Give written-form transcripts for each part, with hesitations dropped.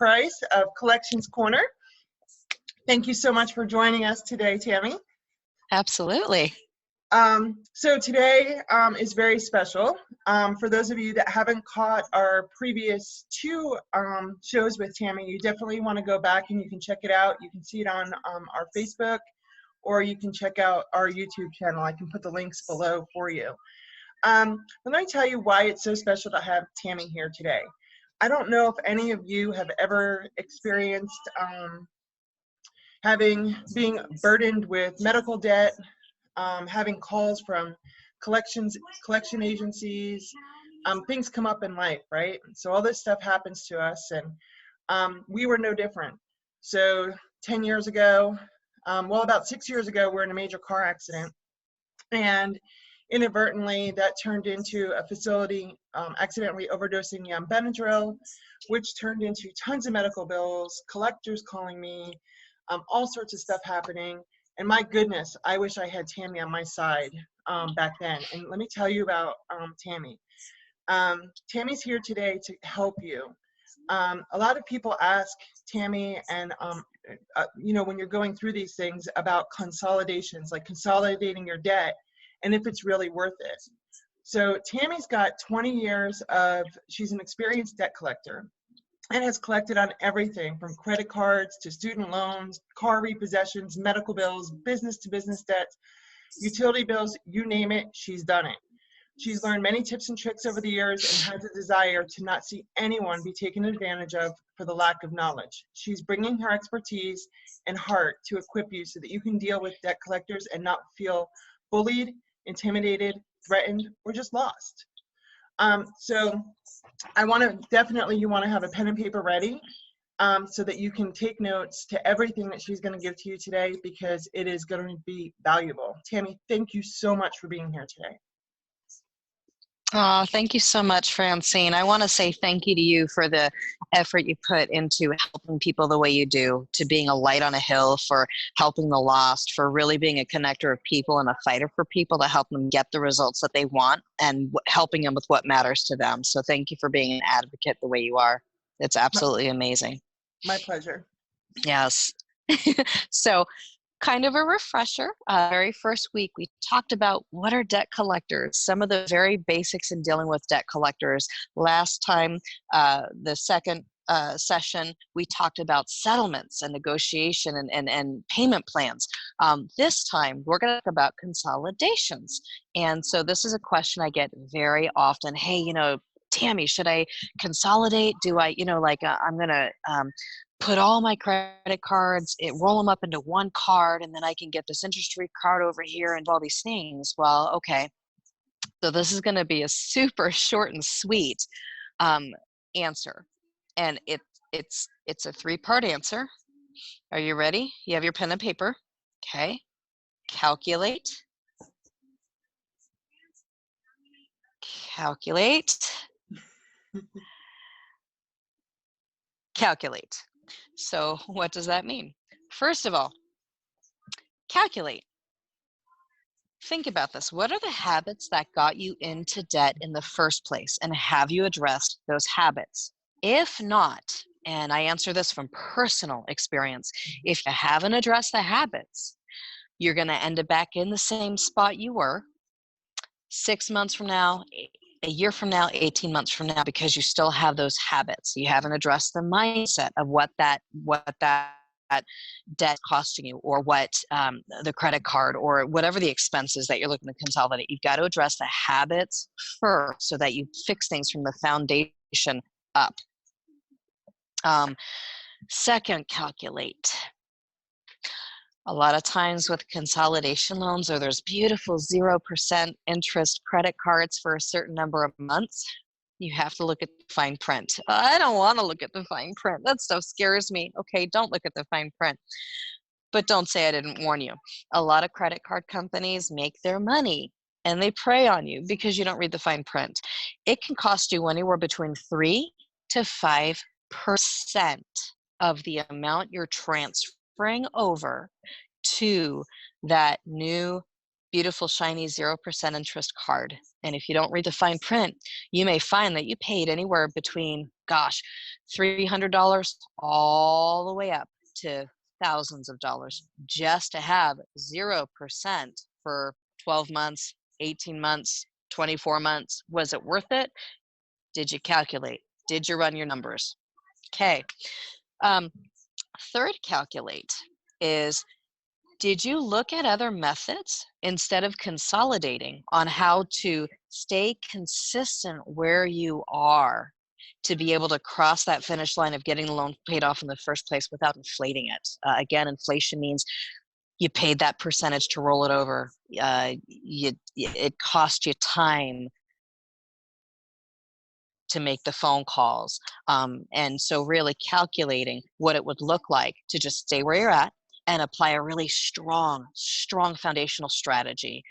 Price of Collections Corner. Thank you so much for joining us today, Tammy. Absolutely. So today is very special. For those of you that haven't caught our previous two shows with Tammy, you definitely want to go back and you can check it out. You can see it on our Facebook, or you can check out our YouTube channel. I can put the links below for you. But let me tell you why it's so special to have Tammy here today. I don't know if any of you have ever experienced being burdened with medical debt, having calls from collection agencies. Things come up in life, right? So all this stuff happens to us, and we were no different. So 10 years ago, about 6 years ago, we're in a major car accident, and inadvertently that turned into a facility accidentally overdosing me on Benadryl, which turned into tons of medical bills, collectors calling me, all sorts of stuff happening. And my goodness, I wish I had Tammy on my side back then. And let me tell you about Tammy. Tammy's here today to help you. A lot of people ask Tammy, and when you're going through these things, about consolidations, like consolidating your debt, and if it's really worth it. So Tammy's got 20 years she's an experienced debt collector, and has collected on everything from credit cards to student loans, car repossessions, medical bills, business-to-business debts, utility bills, you name it, she's done it. She's learned many tips and tricks over the years and has a desire to not see anyone be taken advantage of for the lack of knowledge. She's bringing her expertise and heart to equip you so that you can deal with debt collectors and not feel bullied, intimidated, threatened, or just lost. So I want to definitely, you want to have a pen and paper ready so that you can take notes to everything that she's going to give to you today, because it is going to be valuable. Tammy, thank you so much for being here today. Oh, thank you so much, Francine. I want to say thank you to you for the effort you put into helping people the way you do, to being a light on a hill, for helping the lost, for really being a connector of people and a fighter for people to help them get the results that they want and helping them with what matters to them. So thank you for being an advocate the way you are. It's absolutely amazing. My pleasure. Yes. So, kind of a refresher. Very first week, we talked about what are debt collectors, some of the very basics in dealing with debt collectors. Last time, the second session, we talked about settlements and negotiation and payment plans. This time, we're going to talk about consolidations. And so this is a question I get very often. Hey, Tammy, should I consolidate? Do I, I'm going to put all my credit cards, roll them up into one card, and then I can get this interest-free card over here and all these things. Well, okay. So this is going to be a super short and sweet answer, and it's a three-part answer. Are you ready? You have your pen and paper. Okay. Calculate. Calculate. So what does that mean? First of all, calculate. Think about this. What are the habits that got you into debt in the first place? And have you addressed those habits? If not, and I answer this from personal experience, if you haven't addressed the habits, you're going to end up back in the same spot you were 6 months from now, a year from now, 18 months from now, because you still have those habits. You haven't addressed the mindset of what that debt costing you, or what the credit card, or whatever the expenses that you're looking to consolidate. You've got to address the habits first so that you fix things from the foundation up. Second, calculate. A lot of times with consolidation loans, or there's beautiful 0% interest credit cards for a certain number of months, you have to look at the fine print. I don't want to look at the fine print. That stuff scares me. Okay, don't look at the fine print. But don't say I didn't warn you. A lot of credit card companies make their money, and they prey on you because you don't read the fine print. It can cost you anywhere between 3 to 5% of the amount you're transferring over to that new beautiful, shiny 0% interest card. And if you don't read the fine print, you may find that you paid anywhere between, gosh, $300 all the way up to thousands of dollars just to have 0% for 12 months, 18 months, 24 months. Was it worth it? Did you calculate? Did you run your numbers? Okay. Third calculate is, did you look at other methods instead of consolidating on how to stay consistent where you are to be able to cross that finish line of getting the loan paid off in the first place without inflating it? Again, inflation means you paid that percentage to roll it over. It cost you time to make the phone calls. And so really calculating what it would look like to just stay where you're at and apply a really strong foundational strategy,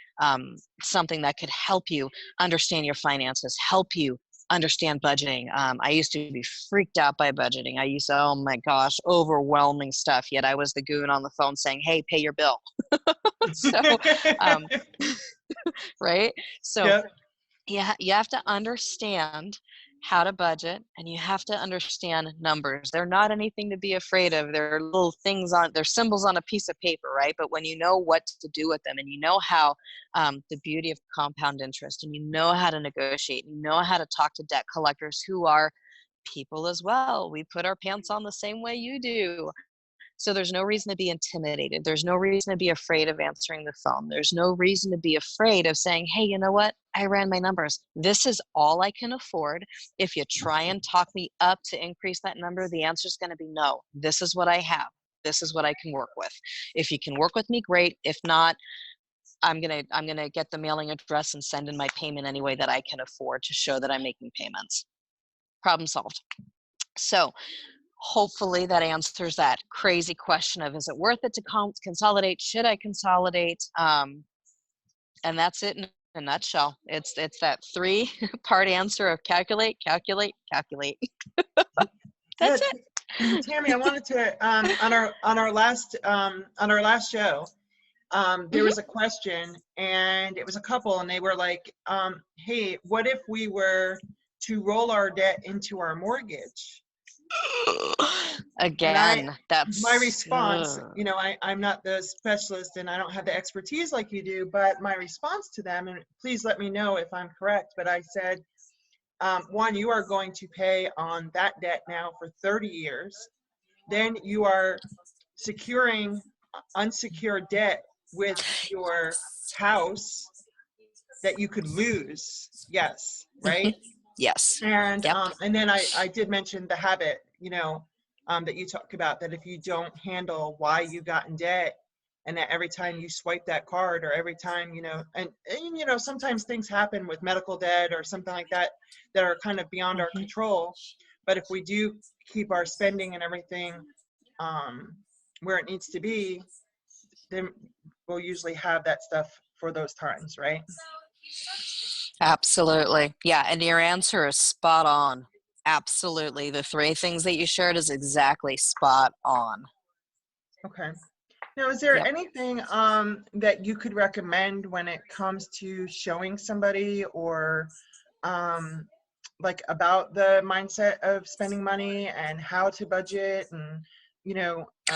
something that could help you understand your finances, help you understand budgeting. I used to be freaked out by budgeting. I used to, oh my gosh, overwhelming stuff. Yet I was the goon on the phone saying, hey, pay your bill. So, right? So Yep. you have to understand how to budget, and you have to understand numbers. They're not anything to be afraid of. They're little things they're symbols on a piece of paper, right? But when you know what to do with them, and you know how, the beauty of compound interest, and you know how to negotiate, and you know how to talk to debt collectors who are people as well. We put our pants on the same way you do. So there's no reason to be intimidated. There's no reason to be afraid of answering the phone. There's no reason to be afraid of saying, hey, you know what? I ran my numbers. This is all I can afford. If you try and talk me up to increase that number, the answer is going to be no. This is what I have. This is what I can work with. If you can work with me, great. If not, I'm gonna get the mailing address and send in my payment any way that I can afford to show that I'm making payments. Problem solved. So hopefully that answers that crazy question of, is it worth it to consolidate? Should I consolidate? And that's it in a nutshell. It's that 3-part answer of calculate, calculate, calculate. That's it. Tammy, I wanted to on our last show, there was a question, and it was a couple, and they were like, hey, what if we were to roll our debt into our mortgage? Again, My that's response, I'm not the specialist and I don't have the expertise like you do, but my response to them, and please let me know if I'm correct, but I said, one, you are going to pay on that debt now for 30 years. Then you are securing unsecured debt with your house that you could lose. Yes, right? yes. And Yep. and then I did mention the habit, that you talk about, that if you don't handle why you got in debt, and that every time you swipe that card, or every time, and sometimes things happen with medical debt or something like that that are kind of beyond our control. But if we do keep our spending and everything where it needs to be, then we'll usually have that stuff for those times, right? Absolutely. Yeah. And your answer is spot on. Absolutely. The 3 things that you shared is exactly spot on. Okay. Now, is there Yep. anything that you could recommend when it comes to showing somebody, or like about the mindset of spending money and how to budget, and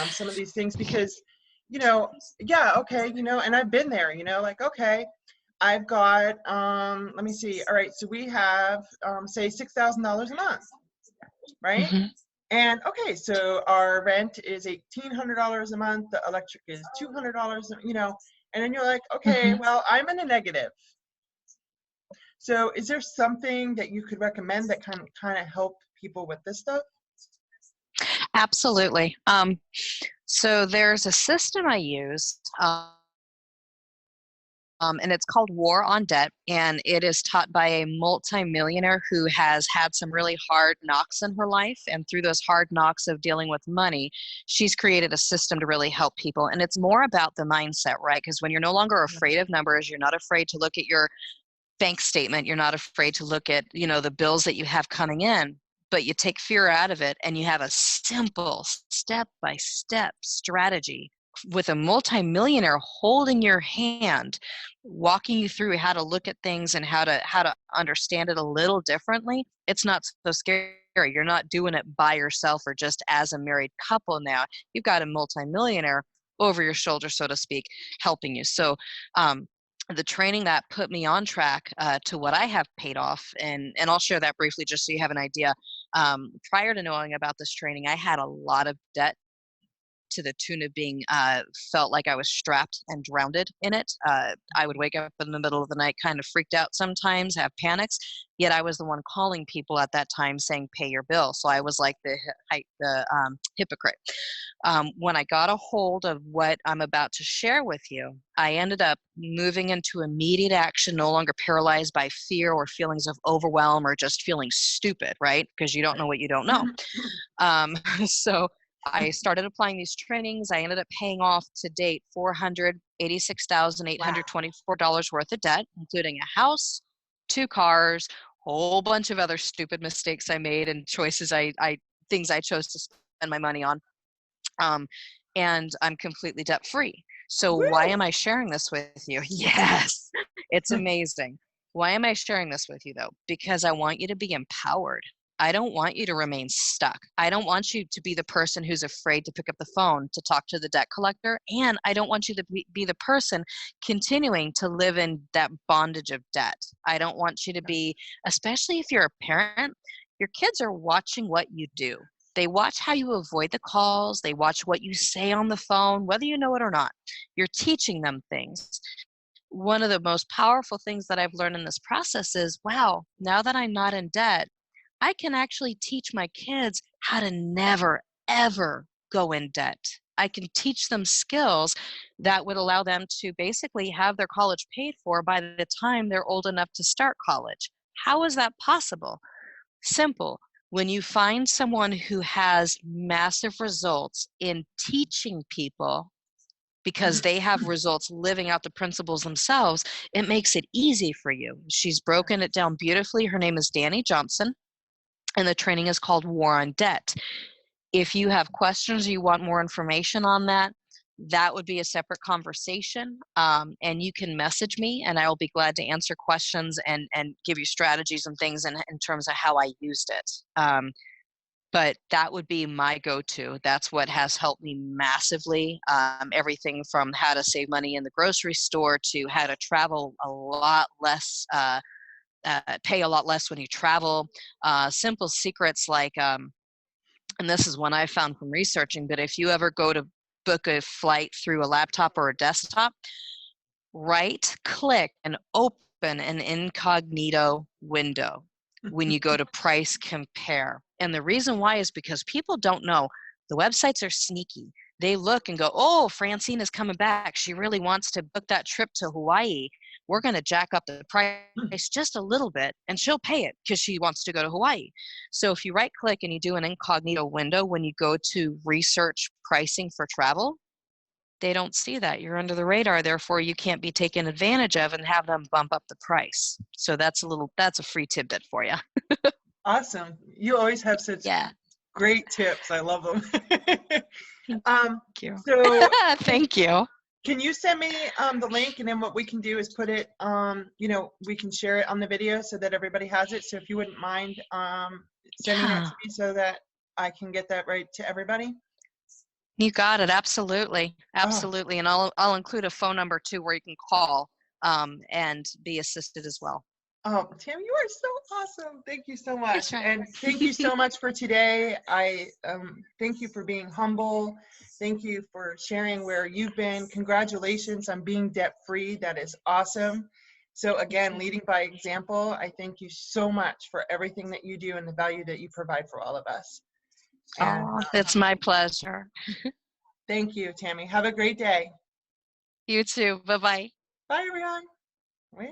some of these things? Because yeah, okay, and I've been there, like, okay, I've got let me see, all right, so we have say $6,000 a month, right? Mm-hmm. And okay, so our rent is $1,800 a month, the electric is $200, and then you're like, okay, Mm-hmm. well, I'm in a negative. So is there something that you could recommend that kind of help people with this stuff? Absolutely. So there's a system I use, and it's called War on Debt, and it is taught by a multimillionaire who has had some really hard knocks in her life. And through those hard knocks of dealing with money, she's created a system to really help people. And it's more about the mindset, right? Because when you're no longer afraid of numbers, you're not afraid to look at your bank statement, you're not afraid to look at, the bills that you have coming in, but you take fear out of it, and you have a simple step-by-step strategy with a multimillionaire holding your hand, walking you through how to look at things and how to understand it a little differently, it's not so scary. You're not doing it by yourself or just as a married couple now. You've got a multimillionaire over your shoulder, so to speak, helping you. So the training that put me on track to what I have paid off, and I'll share that briefly just so you have an idea. Prior to knowing about this training, I had a lot of debt to the tune of being felt like I was strapped and drowned in it. I would wake up in the middle of the night kind of freaked out sometimes, have panics, yet I was the one calling people at that time saying, pay your bill. So I was like the hypocrite. When I got a hold of what I'm about to share with you, I ended up moving into immediate action, no longer paralyzed by fear or feelings of overwhelm or just feeling stupid, right? Because you don't know what you don't know. So I started applying these trainings. I ended up paying off to date $486,824 worth of debt, including a house, 2 cars, whole bunch of other stupid mistakes I made and choices things I chose to spend my money on. And I'm completely debt free. So why am I sharing this with you? Yes, it's amazing. Why am I sharing this with you though? Because I want you to be empowered. I don't want you to remain stuck. I don't want you to be the person who's afraid to pick up the phone to talk to the debt collector. And I don't want you to be the person continuing to live in that bondage of debt. I don't want you to be, especially if you're a parent, your kids are watching what you do. They watch how you avoid the calls. They watch what you say on the phone, whether you know it or not. You're teaching them things. One of the most powerful things that I've learned in this process is, wow, now that I'm not in debt, I can actually teach my kids how to never, ever go in debt. I can teach them skills that would allow them to basically have their college paid for by the time they're old enough to start college. How is that possible? Simple. When you find someone who has massive results in teaching people because they have results living out the principles themselves, it makes it easy for you. She's broken it down beautifully. Her name is Danny Johnson, and the training is called War on Debt. If you have questions or you want more information on that, that would be a separate conversation. And you can message me and I will be glad to answer questions and give you strategies and things in terms of how I used it. But that would be my go-to. That's what has helped me massively. Everything from how to save money in the grocery store to how to travel a lot less, pay a lot less when you travel. Simple secrets like, and this is one I found from researching, but if you ever go to book a flight through a laptop or a desktop, right click and open an incognito window when you go to price compare. And the reason why is because people don't know. The websites are sneaky. They look and go, oh, Francine is coming back. She really wants to book that trip to Hawaii. We're going to jack up the price just a little bit and she'll pay it because she wants to go to Hawaii. So if you right click and you do an incognito window when you go to research pricing for travel, they don't see that. You're under the radar, therefore you can't be taken advantage of and have them bump up the price. So that's a free tidbit for you. Awesome. You always have such great tips. I love them. Thank you. So thank you. Can you send me the link, and then what we can do is put it, we can share it on the video so that everybody has it. So if you wouldn't mind sending that to me so that I can get that right to everybody. You got it. Absolutely. Absolutely. And I'll include a phone number too where you can call and be assisted as well. Oh, Tammy, you are so awesome. Thank you so much. That's right. And thank you so much for today. I thank you for being humble. Thank you for sharing where you've been. Congratulations on being debt-free. That is awesome. So again, leading by example, I thank you so much for everything that you do and the value that you provide for all of us. And, it's my pleasure. Thank you, Tammy. Have a great day. You too. Bye-bye. Bye, everyone. Wait.